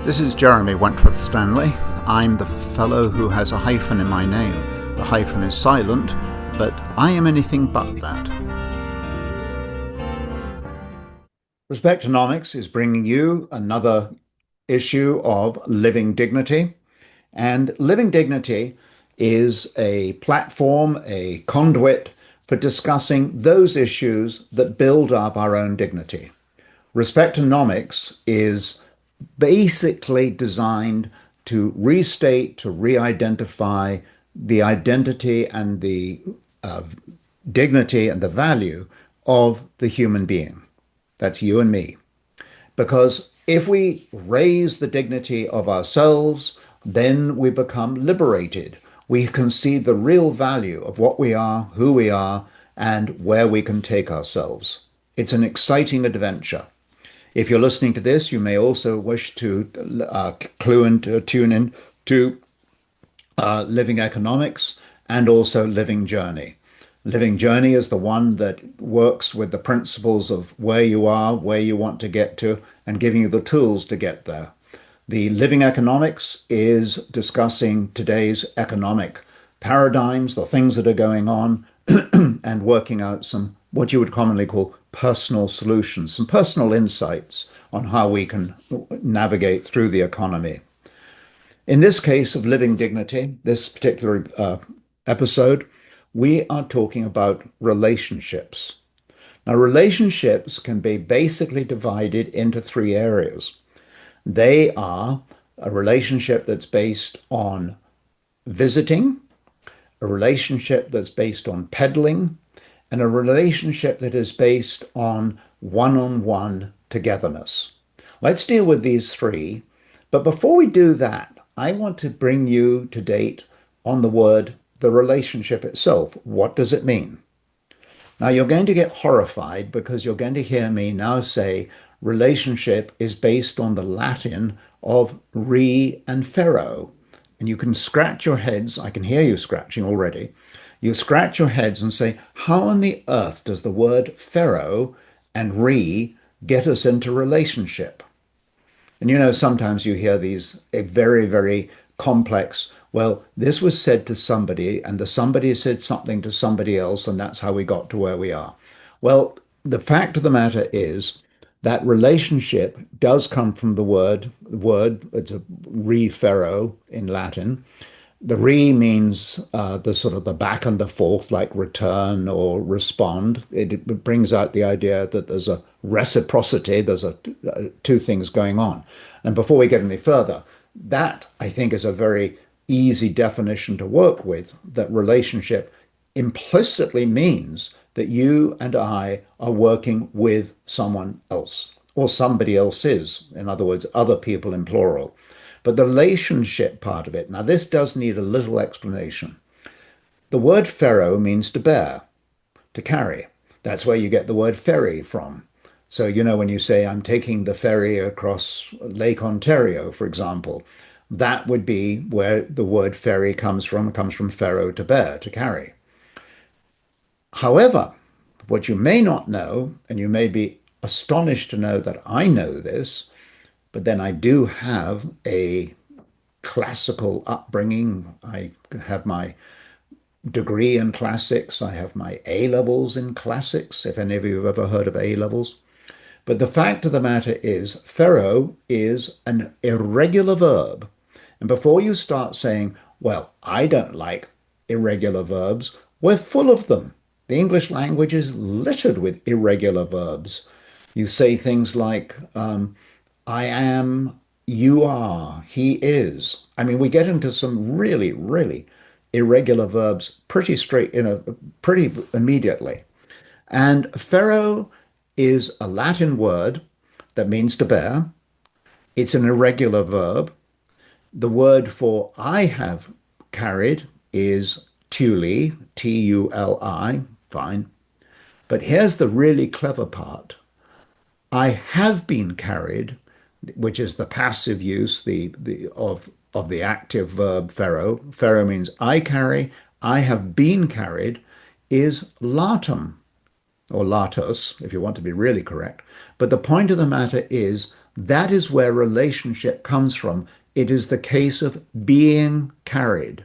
This is Jeremy Wentworth-Stanley. I'm the fellow who has a hyphen in my name. The hyphen is silent, but I am anything but that. Respectonomics is bringing you another issue of Living Dignity. And Living Dignity is a platform, a conduit for discussing those issues that build up our own dignity. Respectonomics is basically designed to restate, to re-identify the identity and the dignity and the value of the human being. That's you and me. Because if we raise the dignity of ourselves, then we become liberated. We can see the real value of what we are, who we are, and where we can take ourselves. It's an exciting adventure. If you're listening to this, you may also wish to tune in to Living Economics and also Living Journey. Living Journey is the one that works with the principles of where you are, where you want to get to, and giving you the tools to get there. The Living Economics is discussing today's economic paradigms, the things that are going on, and working out some what you would commonly call personal solutions, some personal insights on how we can navigate through the economy. In this case of Living Dignity, this particular episode, we are talking about relationships. Now, relationships can be basically divided into three areas. They are a relationship that's based on visiting, a relationship that's based on peddling, and a relationship that is based on one-on-one togetherness. Let's deal with these three. But before we do that, I want to bring you to date on the relationship itself. What does it mean? Now, you're going to get horrified because you're going to hear me now say relationship is based on the Latin of re and ferro. And you can scratch your heads. I can hear you scratching already. You scratch your heads and say, how on the earth does the word ferro and re get us into relationship? And sometimes you hear these very, very complex, well, this was said to somebody and the somebody said something to somebody else, and that's how we got to where we are. Well, the fact of the matter is that relationship does come from the word, it's a re ferro in Latin. The re means the sort of the back and the forth, like return or respond. It brings out the idea that there's a reciprocity, there's two things going on. And before we get any further, that I think is a very easy definition to work with, that relationship implicitly means that you and I are working with someone else, or somebody else is, in other words, other people in plural. But the relationship part of it, now this does need a little explanation. The word ferro means to bear, to carry. That's where you get the word ferry from. So, when you say, I'm taking the ferry across Lake Ontario, for example, that would be where the word ferry comes from. It comes from ferro, to bear, to carry. However, what you may not know, and you may be astonished to know that I know this, but then I do have a classical upbringing. I have my degree in classics. I have my A-levels in classics, if any of you have ever heard of A-levels. But the fact of the matter is, ferro is an irregular verb. And before you start saying, well, I don't like irregular verbs, we're full of them. The English language is littered with irregular verbs. You say things like, I am, you are, he is. I mean, we get into some really, really irregular verbs pretty pretty immediately. And ferro is a Latin word that means to bear. It's an irregular verb. The word for I have carried is tuli, T-U-L-I, fine. But here's the really clever part. I have been carried, which is the passive use of the active verb ferro. Ferro means I carry, I have been carried, is latum, or latus, if you want to be really correct. But the point of the matter is That is where relationship comes from. It is the case of being carried.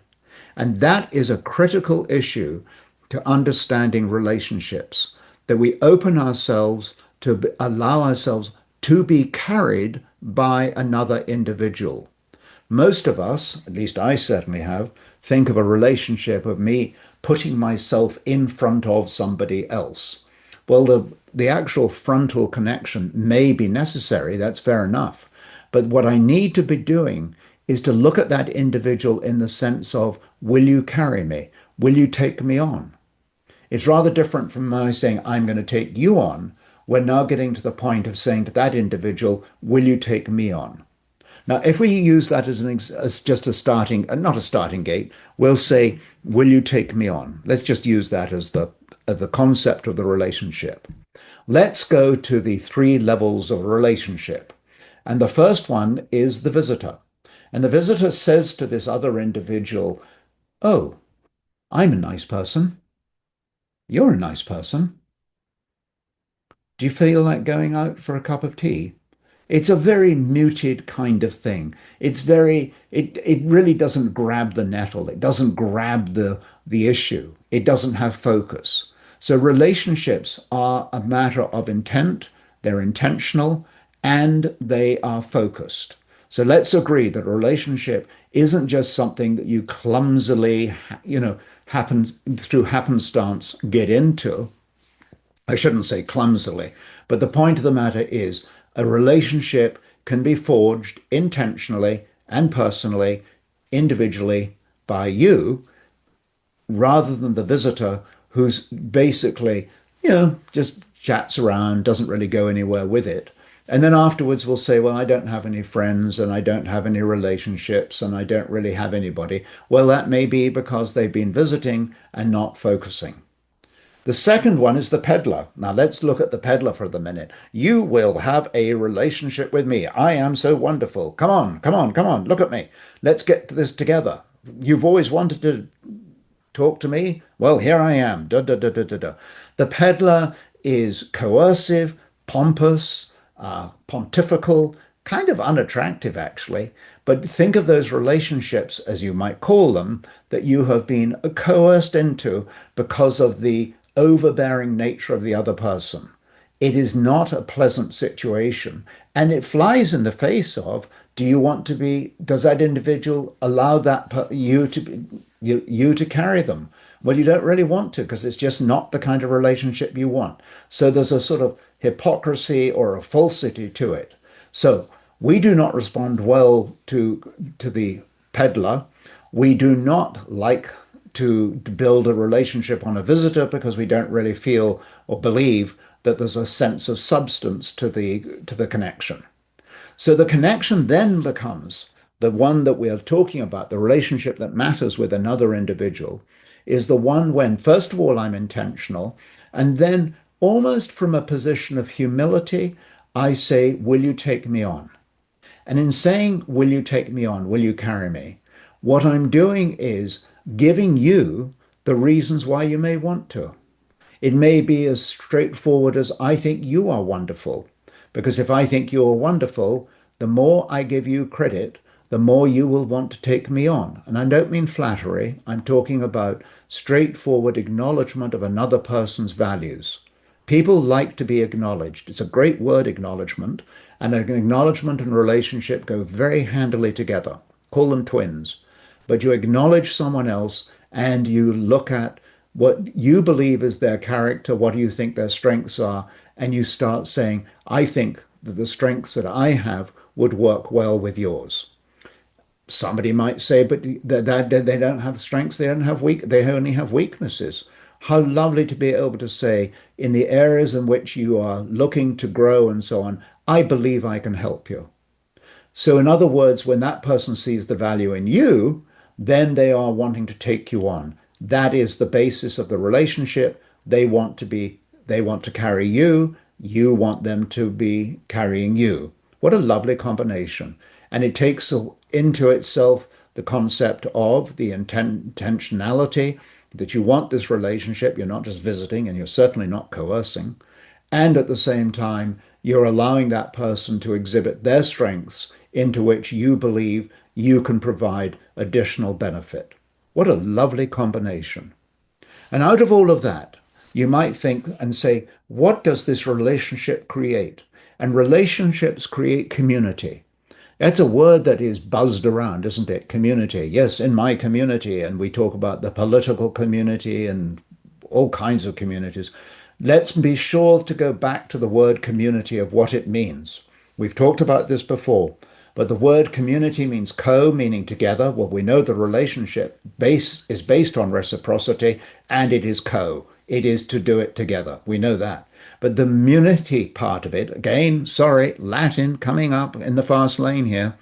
And that is a critical issue to understanding relationships, that we open ourselves to allow ourselves to be carried by another individual. Most of us, at least I certainly have, think of a relationship of me putting myself in front of somebody else. Well, the actual frontal connection may be necessary, that's fair enough. But what I need to be doing is to look at that individual in the sense of, will you carry me? Will you take me on? It's rather different from my saying, I'm going to take you on. We're now getting to the point of saying to that individual, will you take me on? Now, if we use that as just a starting, not a starting gate, we'll say, will you take me on? Let's just use that as the concept of the relationship. Let's go to the three levels of a relationship. And the first one is the visitor. And the visitor says to this other individual, oh, I'm a nice person. You're a nice person. Do you feel like going out for a cup of tea? It's a very muted kind of thing. It really doesn't grab the nettle. It doesn't grab the issue. It doesn't have focus. So relationships are a matter of intent, they're intentional, and they are focused. So let's agree that a relationship isn't just something that you clumsily, happen through happenstance get into. I shouldn't say clumsily, but the point of the matter is a relationship can be forged intentionally and personally, individually by you, rather than the visitor who's basically, just chats around, doesn't really go anywhere with it. And then afterwards will say, well, I don't have any friends and I don't have any relationships and I don't really have anybody. Well, that may be because they've been visiting and not focusing. The second one is the peddler. Now let's look at the peddler for the minute. You will have a relationship with me. I am so wonderful. Come on, come on, come on. Look at me. Let's get this together. You've always wanted to talk to me. Well, here I am. Da, da, da, da, da, da. The peddler is coercive, pompous, pontifical, kind of unattractive, actually. But think of those relationships, as you might call them, that you have been coerced into because of the overbearing nature of the other person. It is not a pleasant situation. And it flies in the face of, do you want to be, does that individual allow you to carry them? Well, you don't really want to because it's just not the kind of relationship you want. So there's a sort of hypocrisy or a falsity to it. So we do not respond well to the peddler. We do not like to build a relationship on a visitor because we don't really feel or believe that there's a sense of substance to the connection. So the connection then becomes the one that we are talking about, the relationship that matters with another individual, is the one when, first of all, I'm intentional, and then almost from a position of humility, I say, will you take me on? And in saying, will you take me on? Will you carry me? What I'm doing is giving you the reasons why you may want to. It may be as straightforward as I think you are wonderful. Because if I think you're wonderful, the more I give you credit, the more you will want to take me on. And I don't mean flattery. I'm talking about straightforward acknowledgement of another person's values. People like to be acknowledged. It's a great word, acknowledgement. And an acknowledgement and relationship go very handily together. Call them twins. But you acknowledge someone else and you look at what you believe is their character, what do you think their strengths are, and you start saying, I think that the strengths that I have would work well with yours. Somebody might say, but that they don't have strengths, they only have weaknesses. How lovely to be able to say, in the areas in which you are looking to grow and so on, I believe I can help you. So in other words, when that person sees the value in you, then they are wanting to take you on. That is the basis of the relationship. They want to carry you. You want them to be carrying you. What a lovely combination. And it takes into itself the concept of the intentionality that you want this relationship. You're not just visiting and you're certainly not coercing. And at the same time, you're allowing that person to exhibit their strengths into which you believe you can provide additional benefit. What a lovely combination. And out of all of that, you might think and say, what does this relationship create? And relationships create community. That's a word that is buzzed around, isn't it? Community. Yes, in my community. And we talk about the political community and all kinds of communities. Let's be sure to go back to the word community of what it means. We've talked about this before, but the word community means co, meaning together. Well, we know the relationship base is based on reciprocity, and it is co. It is to do it together. We know that. But the munity part of it, again, sorry, Latin coming up in the fast lane here.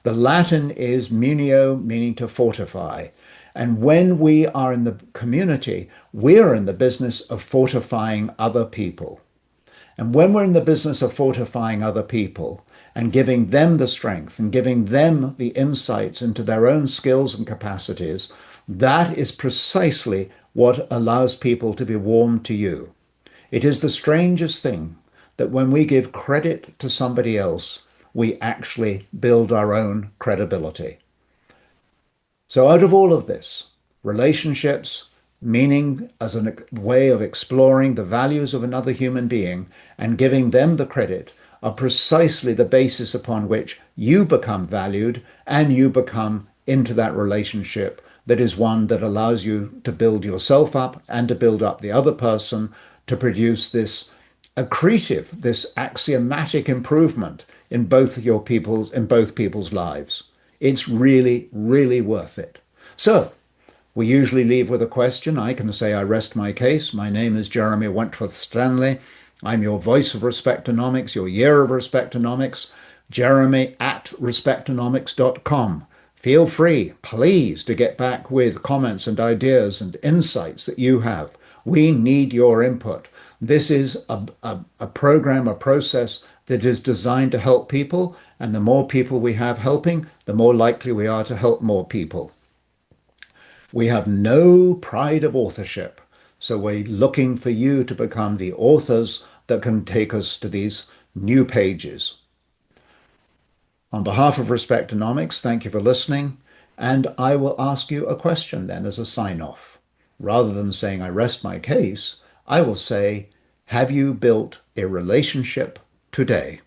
The Latin is munio, meaning to fortify. And when we are in the community, we're in the business of fortifying other people. And when we're in the business of fortifying other people and giving them the strength and giving them the insights into their own skills and capacities, that is precisely what allows people to be warm to you. It is the strangest thing that when we give credit to somebody else, we actually build our own credibility. So, out of all of this, relationships, meaning as a way of exploring the values of another human being and giving them the credit, are precisely the basis upon which you become valued and you become into that relationship that is one that allows you to build yourself up and to build up the other person to produce this accretive, this axiomatic improvement in both people's lives. It's really, really worth it. So, we usually leave with a question. I can say I rest my case. My name is Jeremy Wentworth-Stanley. I'm your voice of Respectonomics, your year of Respectonomics, Jeremy at respectonomics.com. Feel free, please, to get back with comments and ideas and insights that you have. We need your input. This is a program, a process that is designed to help people, and the more people we have helping, the more likely we are to help more people. We have no pride of authorship, so we're looking for you to become the authors that can take us to these new pages. On behalf of Respectonomics, thank you for listening, and I will ask you a question then as a sign-off. Rather than saying I rest my case, I will say, have you built a relationship today?